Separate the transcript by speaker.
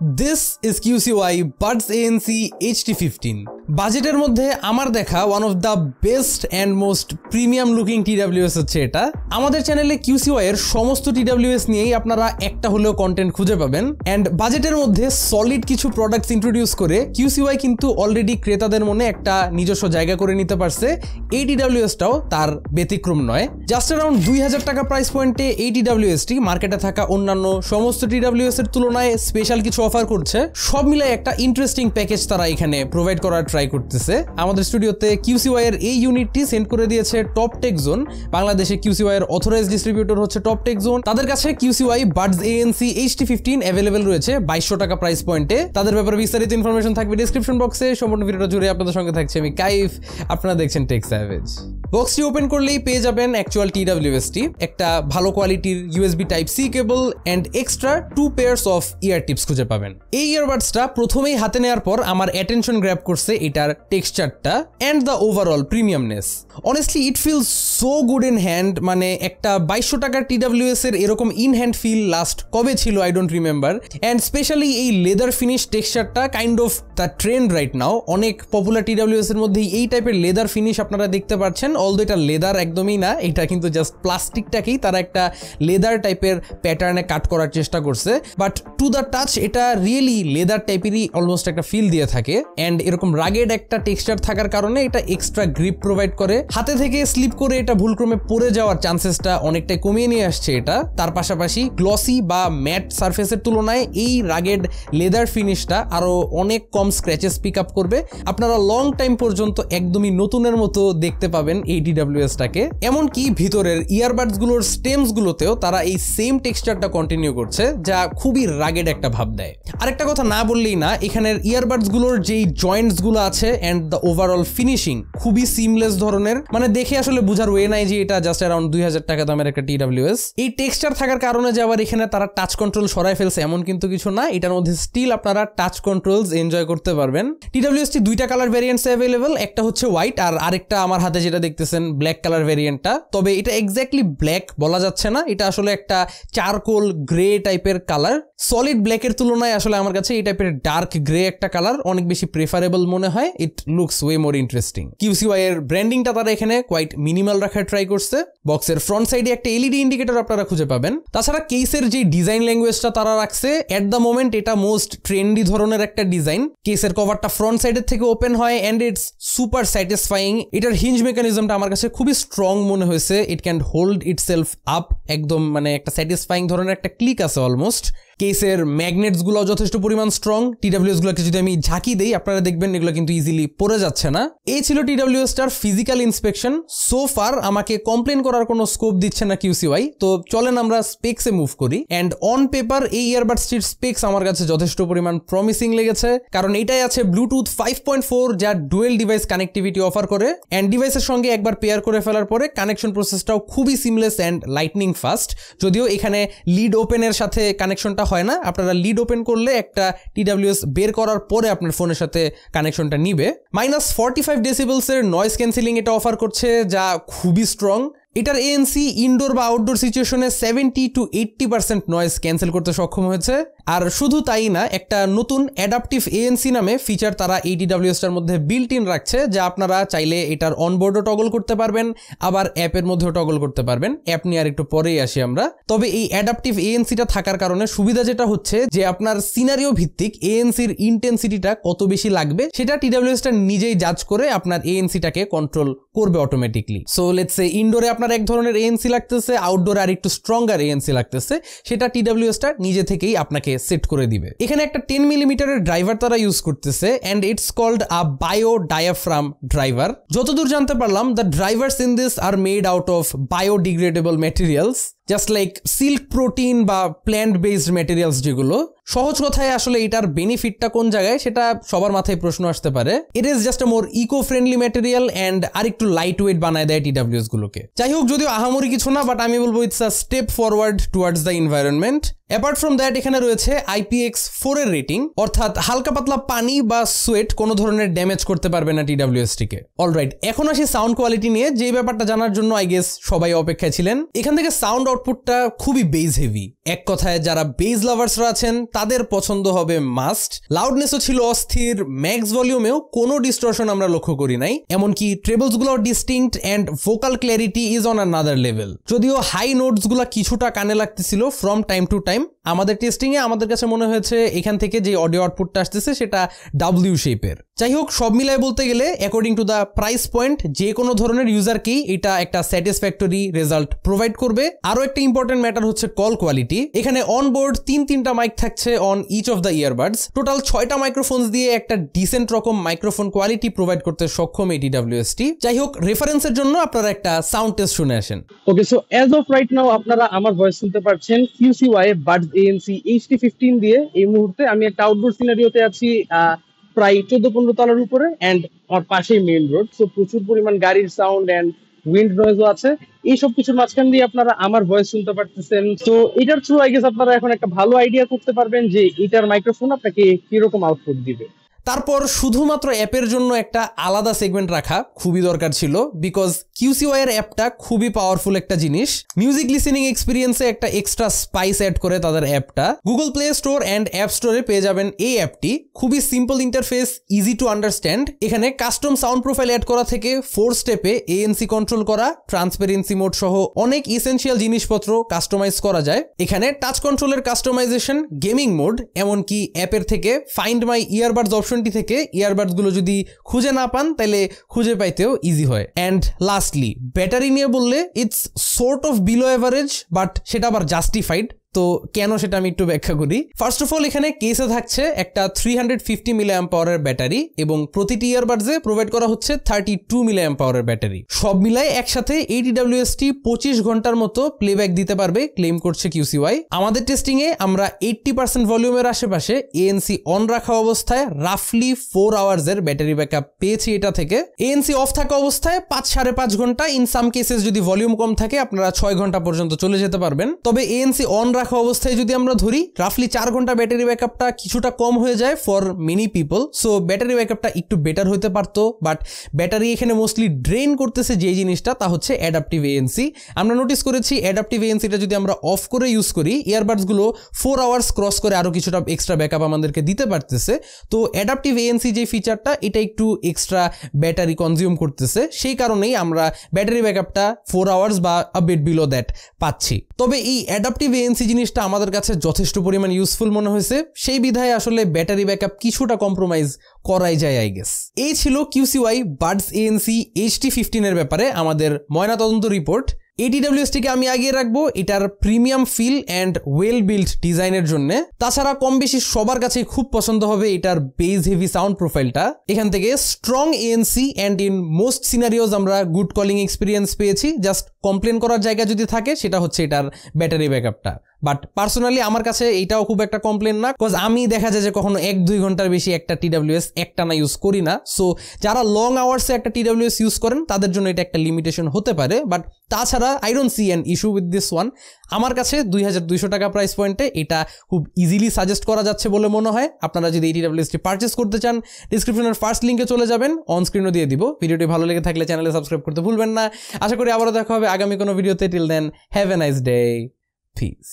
Speaker 1: This is QCY Buds ANC HT15 বাজেটের মধ্যে আমার দেখা one of the best and most premium looking TWS হচ্ছে এটা। আমাদের চ্যানেলে QCY এর সমস্ত TWS নিয়েই আপনারা একটা হলেও কন্টেন্ট খুঁজে পাবেন অ্যান্ড বাজেটের মধ্যে সলিড কিছু প্রোডাক্টস ইন্ট্রোডিউস করে QCY কিন্তু অলরেডি ক্রেতাদের মনে একটা নিজস্ব জায়গা করে নিতে পারছে। এই TWSটাও তার ব্যতিক্রম নয়। জাস্ট অ্যারাউন্ড 2000 টাকা প্রাইস পয়েন্টে এই TWSটি মার্কেটে থাকা অন্যান্য সমস্ত TWS এর তুলনায় স্পেশাল কিছু অফার করছে। সব মিলাই একটা ইন্টারেস্টিং প্যাকেজ তারা এখানে প্রোভাইড করার ট্রাই করতেছে। আমাদের স্টুডিওতে QCY এর এই ইউনিটটি সেন্ড করে দিয়েছে টপ টেক জোন। বাংলাদেশে QCY এর অথরাইজড ডিস্ট্রিবিউটর হচ্ছে টপ টেক জোন। তাদের কাছে QCY Buds ANC HT15 available রয়েছে 2200 টাকা প্রাইস পয়েন্টে। তাদের ব্যাপারে বিস্তারিত ইনফরমেশন থাকবে ডেসক্রিপশন বক্সে। সম্পূর্ণ ভিডিওটা জুড়ে আপনাদের সঙ্গে থাকছে আমি কাইফ, আপনারা দেখছেন টেক স্যাভেজ। বক্সটি ওপেন করলেই পেয়ে যাবেন অ্যাকচুয়াল TWSটি, একটা ভালো কোয়ালিটির USB Type-C cable and extra 2 pairs of year tips খুঁজে পাবেন। এই ইয়ারবাডসটা প্রথমেই হাতে নেওয়ার পর আমার অ্যাটেনশন গ্র্যাব করছে এটার টেক্সচারটা অ্যান্ড দ্য ওভারঅল প্রিমিয়ামনেস। Honestly it feels so good in hand. মানে একটা 2200 টাকার TWS এর এরকম ইন হ্যান্ড ফিল লাস্ট কবে ছিল I don't remember. And specially এই লেদার ফিনিশ টেক্সচারটা kind of the trend right now. অনেক পপুলার TWS এর মধ্যে এই টাইপের লেদার ফিনিশ আপনারা দেখতে পাচ্ছেন। অলদো এটা লেদার একদমই না, এটা কিন্তু জাস্ট প্লাস্টিকটাকেই তারা একটা লেদার টাইপের প্যাটার্নে কাট করার চেষ্টা করছে। বাট টু দ্য টাচ এটা রিয়েলি লেদার টাইপেরই অলমোস্ট একটা ফিল দিয়ে থাকে অ্যান্ড এরকম রাগেড একটা টেক্সচার থাকার কারণে এটা এক্সট্রা গ্রিপ প্রোভাইড করে। হাতে থেকে স্লিপ করে এটা ভুলক্রমে পড়ে যাওয়ার চান্সেসটা অনেকটাই কমিয়ে নিয়ে আসছে এটা। তার পাশাপাশি গ্লসি বা ম্যাট সারফেসের তুলনায় এই রাগেড লেদার ফিনিশটা আরো অনেক কম স্ক্র্যাচেস পিক আপ করবে। আপনারা লং টাইম পর্যন্ত একদমই নতুনের মতো দেখতে পাবেন এই TWSটাকে। এমনকি ভিতরের ইয়ারবাডস গুলোর স্টেমস গুলোতেও তারা এই সেম টেক্সচারটা কন্টিনিউ করছে, যা খুবই রাগেড একটা ভাব দেয়। আরেকটা কথা না বললেই না, এখানের ইয়ারবাডস গুলোর যেই জয়েন্টস গুলো আছে অ্যান্ড দ্য ওভারঅল ফিনিশিং খুবই সিমলেস ধরনের। মানে দেখে আসলে বোঝার ওয়ে নাই যে এটা জাস্ট অ্যারাউন্ড 2000 টাকা দামের একটা TWS। এই টেক্সচার থাকার কারণে যে আবার এখানে তারা টাচ কন্ট্রোল সরাই ফেলছে এমন কিন্তু কিছু না। এটার মধ্যে স্টিল আপনারা টাচ কন্ট্রোলস এনজয় করতে পারবেন। TWSটি দুইটা কালার ভ্যারিয়েন্টস অ্যাভেলেবল, একটা হচ্ছে হোয়াইট আর আরেকটা আমার হাতে যেটা দেখতেছেন ব্ল্যাক কালার ভ্যারিয়েন্টটা। তবে এটা এক্স্যাক্টলি ব্ল্যাক বলা যাচ্ছে না, এটা আসলে একটা চারকোল গ্রে টাইপের কালার। সলিড ব্ল্যাকের তুলনায় আসলে আমার কাছে এই টাইপের ডার্ক গ্রে একটা কালার অনেক বেশি প্রেফারেবল মনে হয়। It looks way more interesting. QCY এর ব্র্যান্ডিংটা তারা এখানে কোয়াইট মিনিমাল রাখার ট্রাই করছে। বক্সের ফ্রন্ট সাইডে একটা LED ইন্ডিকেটর আপনারা খুঁজে পাবেন। তাছাড়া কেসের যে ডিজাইন ল্যাঙ্গুয়েজটা তারা রাখছে এট দ্য মোমেন্ট এটা মোস্ট ট্রেন্ডি ধরনের একটা ডিজাইন। কেসের কভারটা ফ্রন্ট সাইডের থেকে ওপেন হয় অ্যান্ড ইটস সুপার স্যাটিসফাইং। এটার হিঞ্জ মেকানিজমটা আমার কাছে খুবই স্ট্রং মনে হয়েছে। It can hold itself up, একদম মানে একটা স্যাটিসফাইং ধরনের একটা ক্লিক আছে অলমোস্ট। কেসের ম্যাগনেটস গুলো যথেষ্ট পরিমাণ স্ট্রং। TWS গুলোকে যদি আমি ঝাঁকি দেই আপনারা দেখবেন এগুলো কিন্তু ইজিলি পড়ে যাচ্ছে না। এই ছিল TWSটার ফিজিক্যাল ইন্সপেকশন। সো ফার আমাকে কমপ্লেন করার কোনো স্কোপ দিচ্ছে না QCY। তো চলেন আমরা স্পেক্সে মুভ করি। অ্যান্ড অন পেপার এই ইয়ারবাডসটির স্পেক্স আমার কাছে যথেষ্ট পরিমাণ প্রমিসিং লেগেছে, কারণ এটাই আছে ব্লুটুথ 5.4 যা ডুয়েল ডিভাইস কানেক্টিভিটি অফার করে। অ্যান্ড ডিভাইসের সঙ্গে একবার পেয়ার করে ফেলার পরে কানেকশন প্রসেসটাও খুবই সিমলেস অ্যান্ড লাইটনিং ফাস্ট। যদিও এখানে লিড ওপেনের সাথে কানেকশনটা হয় না, আপনারা লিড ওপেন করলে একটা TWS বের করার পরে আপনার ফোনের সাথে কানেকশনটা নিবে। -45 ডেসিবেলসের নয়েজ ক্যান্সেলিং এটা অফার করছে, যা খুবই স্ট্রং। এটার ANC ইনডোর বা আউটডোর সিচুয়েশনে 70 to 80% নয়েজ ক্যান্সেল করতে সক্ষম হয়েছে। আর শুধু তাই না, একটা নতুন অ্যাডাপটিভ ANC নামে ফিচার তারা এই TWSটার মধ্যে বিল্ট ইন রাখছে, যা আপনারা চাইলে এটার অনবোর্ডও টগল করতে পারবেন, আবার অ্যাপের মধ্যেও টগল করতে পারবেন। অ্যাপ নিয়ে আর একটু পরেই আসি আমরা। তবে এই অ্যাডাপটিভ ANCটা থাকার কারণে সুবিধা যেটা হচ্ছে যে আপনার সিনারিও ভিত্তিক ANCর ইন্টেন্সিটিটা কত বেশি লাগবে সেটা TWSটা নিজেই জাজ করে আপনার ANCটাকে কন্ট্রোল করবে অটোমেটিকলি। সো লেটস সে ইনডোরে আপনার এক ধরনের ANC লাগতেছে, আউটডোরে আর একটু স্ট্রঙ্গার ANC লাগতেছে, সেটা TWSটা নিজে থেকেই আপনাকে সেট করে দিবে। এখানে একটা 10 মিলিমিটারের ড্রাইভার তারা ইউজ করতেছে and it's called a bio diaphragm driver. যতদূর জানতে পারলাম the drivers in this are made out of biodegradable materials, just like silk protein বা প্ল্যান্ট বেসড ম্যাটেরিয়ালস যেগুলো। সহজ কথায় আসলে এটার বেনিফিটটা কোন জায়গায় সেটা সবার মাথায় প্রশ্ন আসতে পারে। It is just a more eco friendly material and আর একটু লাইট ওয়েট বানায় দেয় TWS গুলোকে। যাই হোক, যদিও আহামরি কিছু না, বাট আমি বলবো it's a step forward towards the environment. Apart from that এখানে রয়েছে IPX4 এর রেটিং, অর্থাৎ হালকা পাতলা পানি বা সোয়েট কোনো ধরনের ড্যামেজ করতে পারবে না TWSটিকে। অলরাইট, এখন আসি সাউন্ড কোয়ালিটি নিয়ে, যে ব্যাপারটা জানার জন্য আই গেস সবাই অপেক্ষায় ছিলেন। এখান থেকে সাউন্ড আউট আউটপুটটা খুবই বেজ হেভি। এক কথায় যারা বেজ লাভার্সরা আছেন তাদের পছন্দ হবে মাস্ট। লাউডনেসও ছিল অস্থির, ম্যাক্স ভলিউমেও কোনো ডিস্টরশন আমরা লক্ষ্য করি নাই, এমনকি ট্রেবলসগুলো distinct and vocal clarity is on another level. যদিও হাই নোটসগুলো কিছুটা কানে লাগতেছিল ফ্রম টাইম টু টাইম, আমাদের টেস্টিংয়ে আমাদের কাছে মনে হয়েছে এখান থেকে যে অডিও আউটপুটটা আসতেছে সেটা ডাব্লিউ শেপের। যাই হোক, সব মিলায় বলতে গেলে according to the price point যে কোনো ধরনের ইউজারকেই এটা একটা স্যাটিসফ্যাক্টরি রেজাল্ট প্রোভাইড করবে। আরও একটা ইম্পর্টেন্ট ম্যাটার হচ্ছে কল কোয়ালিটি। এখানে অনবোর্ড তিনটা মাইক থাকছে on each of the earbuds. Total 6টা মাইক্রোফোনস দিয়ে একটা ডিসেন্ট রকম মাইক্রোফোন কোয়ালিটি প্রোভাইড করতে সক্ষম এই TWS-টি। যাই হোক, রেফারেন্সের জন্য আপনারা একটা সাউন্ড টেস্ট শুনে আসেন।
Speaker 2: Okay, so as of right now আপনারা আমার ভয়েস শুনতে পাচ্ছেন QCY বাডস ANC HD15 দিয়ে। এই মুহূর্তে আমি একটা আউটডোর সিনারিওতে আছি, প্রায় 14-15 তলার উপরে, অ্যান্ড আমার পাশেই মেইন রোড। সো প্রচুর পরিমাণ গাড়ির সাউন্ড অ্যান্ড উইন্ড নয়েজও আছে। এই সব কিছুর মাঝখান দিয়ে আপনারা আমার ভয়েস শুনতে পারতেছেন। তো এটার থ্রু আই গেস আপনারা এখন একটা ভালো আইডিয়া করতে পারবেন যে এটার মাইক্রোফোন আপনাকে কিরকম আউটপুট দিবে।
Speaker 1: তারপর শুধুমাত্র অ্যাপের জন্য একটা আলাদা সেগমেন্ট রাখা খুবই দরকার ছিল, বিকজ QCY এর অ্যাপটা খুবই পাওয়ারফুল একটা জিনিস। মিউজিক লিসেনিং এক্সপিরিয়েন্সে একটা এক্সট্রা স্পাইস অ্যাড করে তাদের অ্যাপটা। Google play store and app স্টোরে পেয়ে যাবেন এই অ্যাপটি। খুবই simple interface, easy to understand. এখানে কাস্টম সাউন্ড প্রোফাইল অ্যাড করা থেকে 4 স্টেপে ANC কন্ট্রোল করা, ট্রান্সপারেন্সি মোড সহ অনেক ইসেনশিয়াল জিনিসপত্র কাস্টমাইজ করা যায়। এখানে টাচ কন্ট্রোলের কাস্টমাইজেশন, গেমিং মোড, এমনকি অ্যাপের থেকে ফাইন্ড মাই ইয়ারবাডস অপশনটি থেকে ইয়ারবাডস গুলো যদি খুঁজে না পান তাহলে খুঁজে পাইতেও ইজি হয়। অ্যান্ড লাস্টলি ব্যাটারি নিয়ে বললে it's sort of below average, but সেটা আবার জাস্টিফাইড। তো কেন সেটা আমি একটু ব্যাখ্যা করি। ফার্স্ট অফ অল, এখানে কেসে থাকছে একটা 350 mAh ব্যাটারি এবং প্রতিটি ইয়ারবাডসে প্রোভাইড করা হচ্ছে 32 mAh ব্যাটারি। সব মিলাই একসাথে এই TWS-টি 25 ঘন্টার মতো প্লেব্যাক দিতে পারবে ক্লেম করছে QCY। আমাদের টেস্টিংয়ে আমরা 80% ভলিউমের আশেপাশে ANC অন রাখা অবস্থায় রাফলি 4 আওয়ার্সের ব্যাটারি ব্যাকআপ পেয়েছি এটা থেকে। ANC অফ থাকা অবস্থায় 5-5.5 ঘন্টা, ইন সাম কেসেস যদি ভলিউম কম থাকে আপনারা 6 ঘন্টা পর্যন্ত চলে যেতে পারবেন। তবে ANC অন রাখা অবস্থায় যদি আমরা ধরি রাফলি 4 ঘন্টা ব্যাটারি ব্যাকআপটা কিছুটা কম হয়ে যায় for many people. So battery ব্যাকআপটা একটু বেটার হতে পারতো, বাট ব্যাটারি এখানে মোস্টলি ড্রেন করতেছে যে জিনিসটা তা হচ্ছে অ্যাডাপটিভ ANC। আমরা নোটিস করেছি অ্যাডাপটিভ ANCটা যদি আমরা অফ করে ইউজ করি ইয়ারবাডসগুলো 4 আওয়ার্স ক্রস করে আরও কিছুটা এক্সট্রা ব্যাকআপ আমাদেরকে দিতে পারতেছে। তো অ্যাডাপটিভ ANC যে ফিচারটা এটা একটু এক্সট্রা ব্যাটারি কনজিউম করতেছে, সেই কারণেই আমরা ব্যাটারি ব্যাকআপটা 4 আওয়ার্স বা আ বিট বিলো দ্যাট পাচ্ছি। তবে এই অ্যাডাপটিভ ANC জিনিসটা আমাদের কাছে যথেষ্ট পরিমাণ ইউজফুল মনে হয়েছে, সেই বিধায় আসলে ব্যাটারি ব্যাকআপ কিছুটা কম্প্রোমাইজ করাই যায় আই গেস। এই ছিল QCY বাডস ANC HD15 এর ব্যাপারে আমাদের ময়নাতদন্ত রিপোর্ট। এই TWS-টিকে আমি আগিয়ে রাখবো এটার premium feel and well build ডিজাইনের জন্য। তাছাড়া কম বেশি সবার কাছে খুব পছন্দ হবে এটার বেজ হেভি সাউন্ড প্রোফাইলটা। এখান থেকে strong ANC and in most scenarios আমরা গুড কলিং এক্সপিরিয়েন্স পেয়েছি। জাস্ট কমপ্লেন করার জায়গা যদি থাকে সেটা হচ্ছে এটার ব্যাটারি ব্যাকআপটা। বাট পার্সোনালি আমার কাছে এটাও খুব একটা কমপ্লেন না, বিকজ আমি দেখা যায় যে কখনো 1-2 ঘন্টার বেশি একটা TWS একটানা ইউজ করি না। সো যারা লং আওয়ার্সে একটা TWS ইউজ করেন তাদের জন্য এটা একটা লিমিটেশন হতে পারে, বাট তাছাড়া I don't see an issue with this one. আমার কাছে 2200 টাকা প্রাইস পয়েন্টে এটা খুব ইজিলি সাজেস্ট করা যাচ্ছে বলে মনে হয়। আপনারা যদি এই TWS-টি পারচেস করতে চান ডিসক্রিপশনের ফার্স্ট লিঙ্কে চলে যাবেন, অন স্ক্রিনও দিয়ে দিব। ভিডিওটি ভালো লেগে থাকলে চ্যানেলে সাবস্ক্রাইব করতে ভুলবেন না। আশা করি আবারও দেখা হবে আগামী কোনো ভিডিওতে। Till then have a nice day, piece.